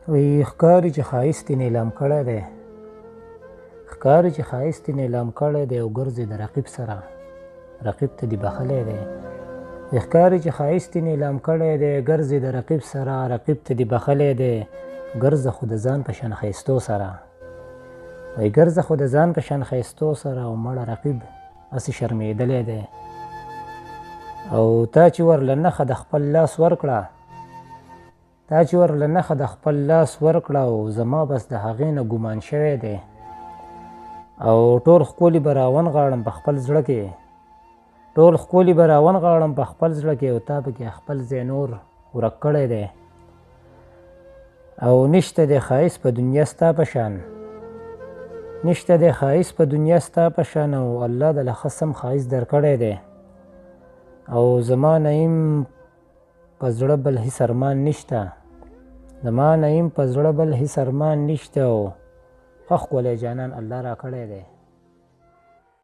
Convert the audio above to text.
وی ښکاري چې ښایست یې نیلام کړی دی، ښکاري چې ښایست یې نیلام کړی دی او ګرځي د رقیب سره، رقیب ته دې بخلی دی. وی ښکاري چې ښایست یې نیلام کړی دی، ګرځي د رقیب سره، رقیب ته دې بخلی دی. ګرځه خو د ځان په شان ښایستو سره، وی ګرځه خو د ځان په شان ښایستو سره، او مړه رقیب هسې شرمېدلی دی. او تا چې ورله نښه د خپل لاس ورکړه، تا چې ورله نښه د خپل لاس ورکړه، او زما بس د هغې نه ګمان شوی دی. او ټول ښکلي به راونغاړم په خپل زړه کې، ټول ښکلي به راونغاړم په خپل زړه کې، او تا پکې خپل ځای نور ورک کړی دی. او نشته دی ښایست په دنیا ستا په شان، نشته دی ښایست په دنیا ستا په شان، او الله د له ښه سم ښایست درکړی دی. او زما نعیم په زړه بل هېڅ ارمان نشته، زما نعیم په زړه بل هېڅ ارمان نشته، او ښه ښکلی جانان الله راکړی دی.